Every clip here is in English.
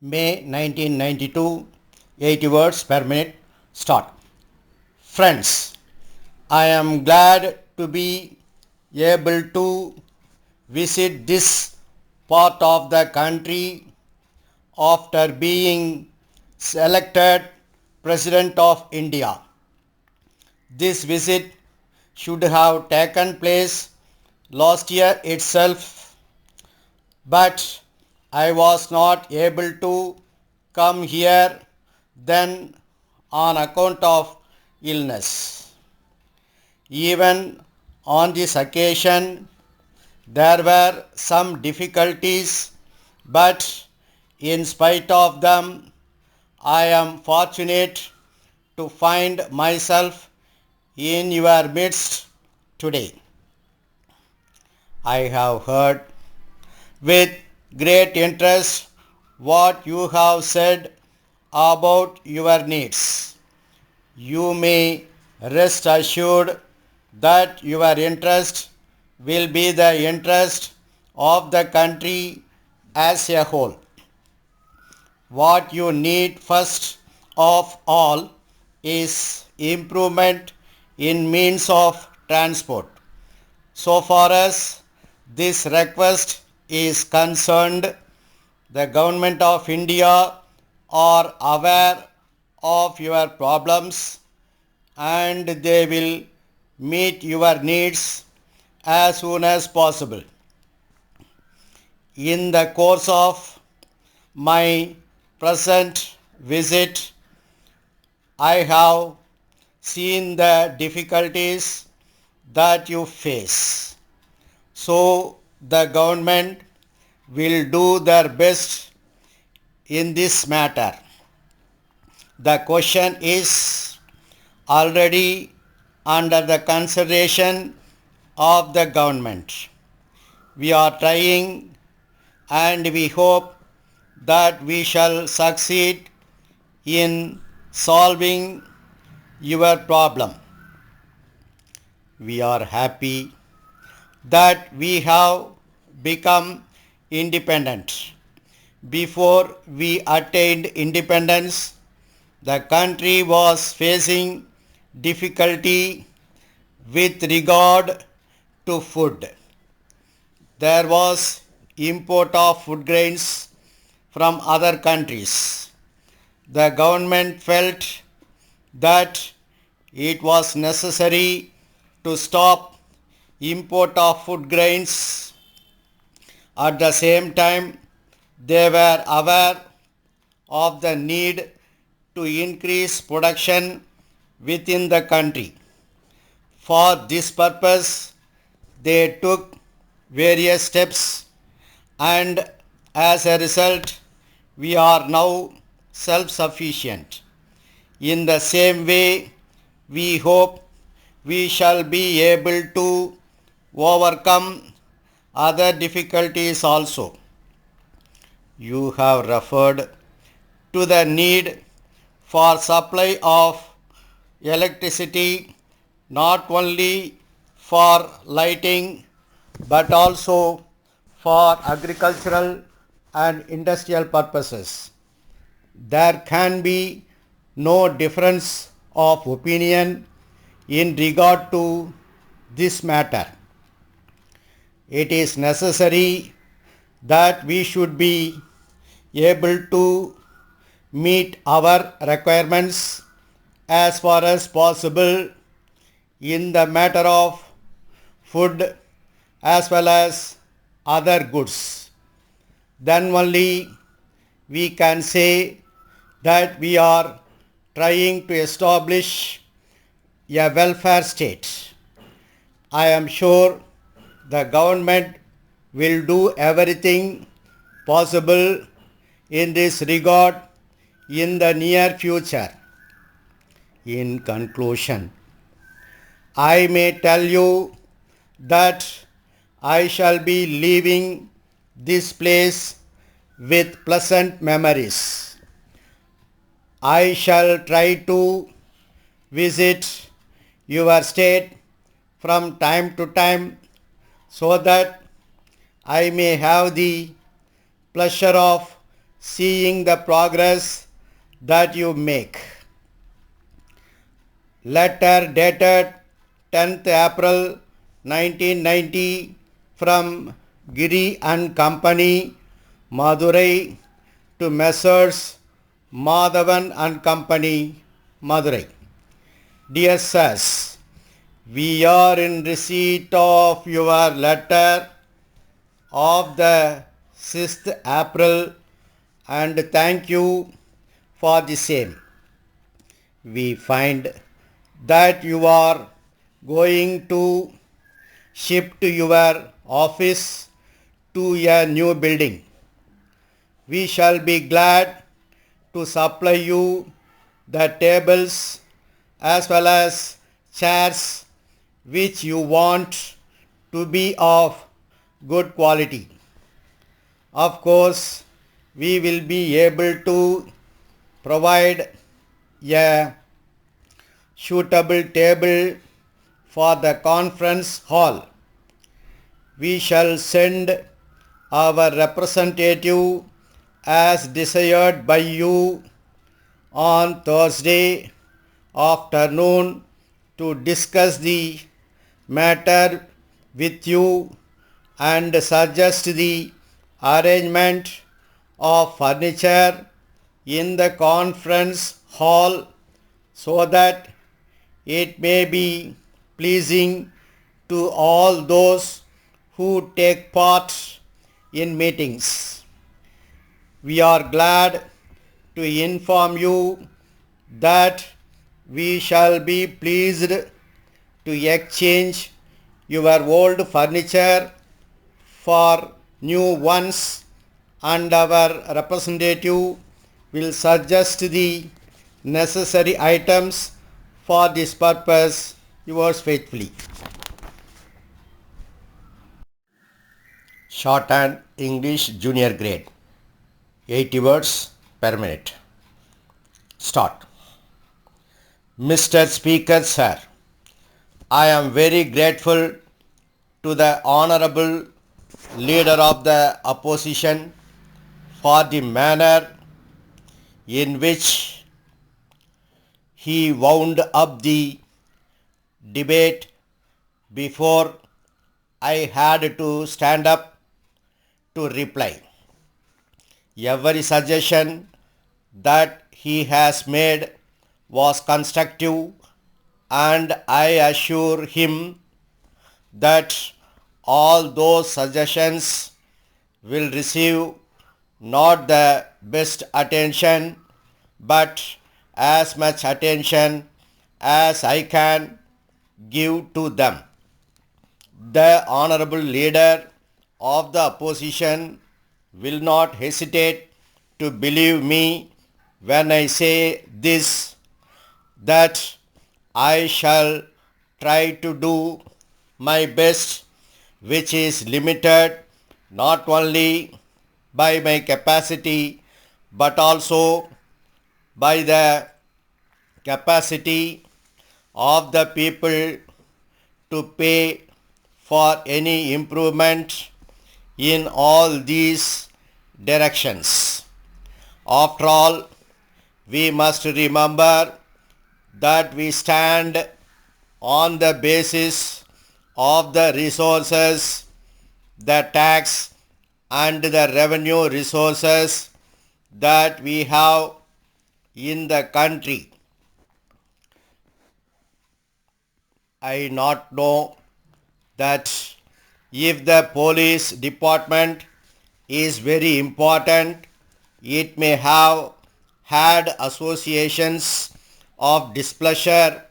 May 1992, 80 words per minute. Start. Friends, I am glad to be able to visit this part of the country after being selected President of India. This visit should have taken place last year itself, but I was not able to come here then on account of illness. Even on this occasion, there were some difficulties, but in spite of them, I am fortunate to find myself in your midst today. I have heard with great interest what you have said about your needs. You may rest assured that your interest will be the interest of the country as a whole. What you need first of all is improvement in means of transport. So far as this request is concerned, the Government of India are aware of your problems and they will meet your needs as soon as possible. In the course of my present visit, I have seen the difficulties that you face. So the government will do their best in this matter. The question is already under the consideration of the government. We are trying and we hope that we shall succeed in solving your problem. We are happy that we have become independent. Before we attained independence, the country was facing difficulty with regard to food. There was import of food grains from other countries. The government felt that it was necessary to stop import of food grains. At the same time, they were aware of the need to increase production within the country. For this purpose, they took various steps and as a result, we are now self-sufficient. In the same way, we hope we shall be able to overcome other difficulties also. You have referred to the need for supply of electricity not only for lighting but also for agricultural and industrial purposes. There can be no difference of opinion in regard to this matter. It is necessary that we should be able to meet our requirements as far as possible in the matter of food as well as other goods. Then only we can say that we are trying to establish a welfare state. I am sure the government will do everything possible in this regard in the near future. In conclusion, I may tell you that I shall be leaving this place with pleasant memories. I shall try to visit your state from time to time so that I may have the pleasure of seeing the progress that you make. Letter dated 10th April 1990 from Giri and Company, Madurai to Messrs. Madhavan and Company, Madurai. Dear sirs, we are in receipt of your letter of the 6th April and thank you for the same. We find that you are going to shift your office to a new building. We shall be glad to supply you the tables as well as chairs which you want to be of good quality. Of course, we will be able to provide a suitable table for the conference hall. We shall send our representative as desired by you on Thursday afternoon to discuss the matter with you and suggest the arrangement of furniture in the conference hall so that it may be pleasing to all those who take part in meetings. We are glad to inform you that we shall be pleased to exchange your old furniture for new ones and our representative will suggest the necessary items for this purpose. Yours faithfully. Shorthand English Junior Grade. 80 words per minute. Start. Mr. Speaker, sir, I am very grateful to the Honorable Leader of the Opposition for the manner in which he wound up the debate before I had to stand up to reply. Every suggestion that he has made was constructive and I assure him that all those suggestions will receive not the best attention but as much attention as I can give to them. The Honorable Leader of the Opposition will not hesitate to believe me when I say this, that I shall try to do my best, which is limited not only by my capacity but also by the capacity of the people to pay for any improvement in all these directions. After all, we must remember that we stand on the basis of the resources, the tax and the revenue resources that we have in the country. I not know that if the police department is very important, it may have had associations of displeasure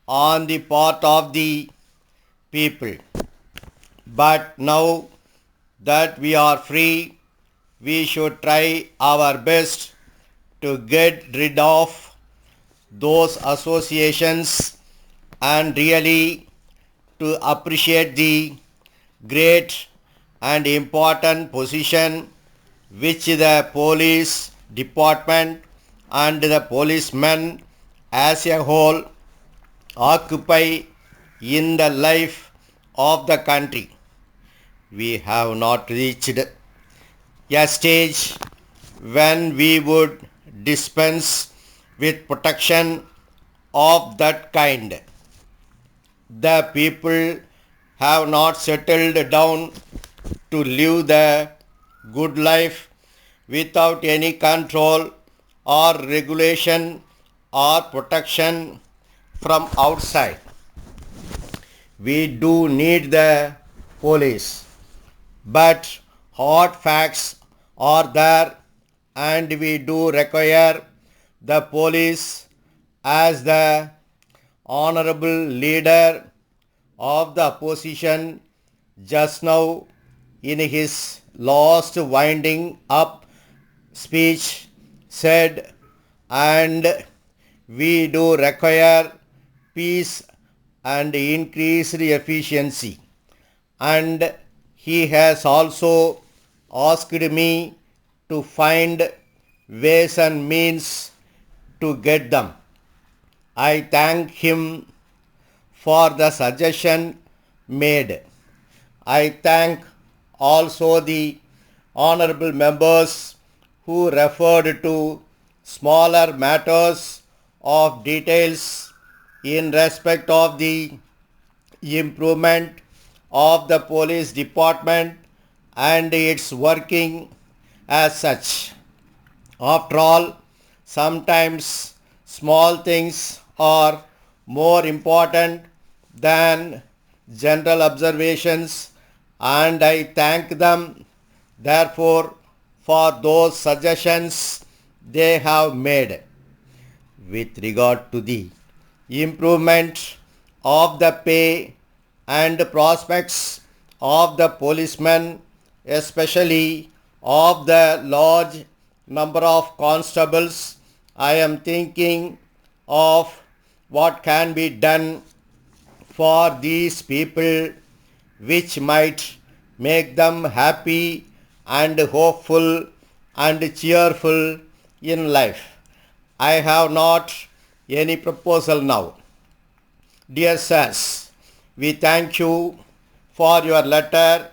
on the part of the people. But now that we are free, we should try our best to get rid of those associations and really to appreciate the great and important position which the police department and the policemen as a whole occupy in the life of the country. We have not reached a stage when we would dispense with protection of that kind. The people have not settled down to live the good life without any control or regulation or protection from outside. We do need the police, but hard facts are there, and we do require the police as the honorable leader of the opposition just now in his last winding up speech said, and we do require peace and increased efficiency. And he has also asked me to find ways and means to get them. I thank him for the suggestion made. I thank also the honorable members who referred to smaller matters of details in respect of the improvement of the police department and its working as such. After all, sometimes small things are more important than general observations, and I thank them therefore for those suggestions they have made. With regard to the improvement of the pay and prospects of the policemen, especially of the large number of constables, I am thinking of what can be done for these people which might make them happy and hopeful and cheerful in life. I have not any proposal now. Dear sirs, we thank you for your letter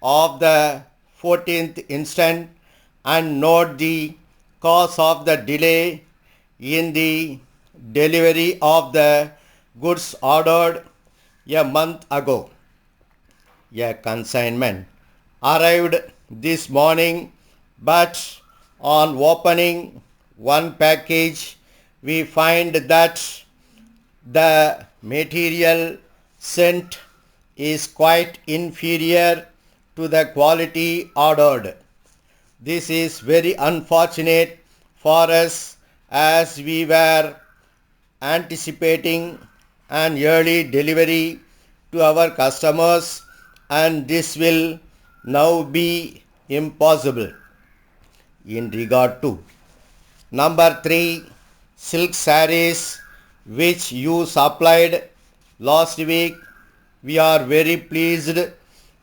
of the 14th instant and note the cause of the delay in the delivery of the goods ordered a month ago. A consignment arrived this morning, but on opening one package, we find that the material sent is quite inferior to the quality ordered. This is very unfortunate for us as we were anticipating an early delivery to our customers, and this will now be impossible. In regard to number 3, silk sarees which you supplied last week, we are very pleased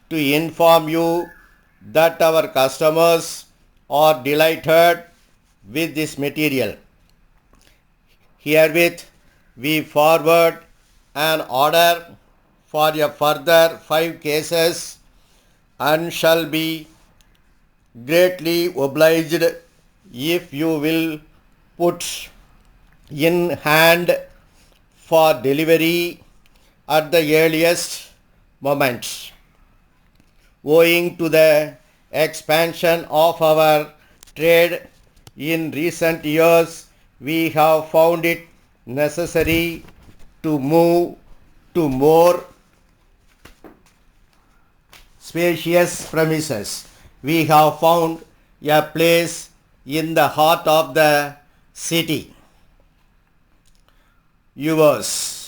to inform you that our customers are delighted with this material. Herewith, we forward an order for a further 5 cases and shall be greatly obliged if you will put in hand for delivery at the earliest moment. Owing to the expansion of our trade in recent years, we have found it necessary to move to more spacious premises. We have found a place in the heart of the city. Yours.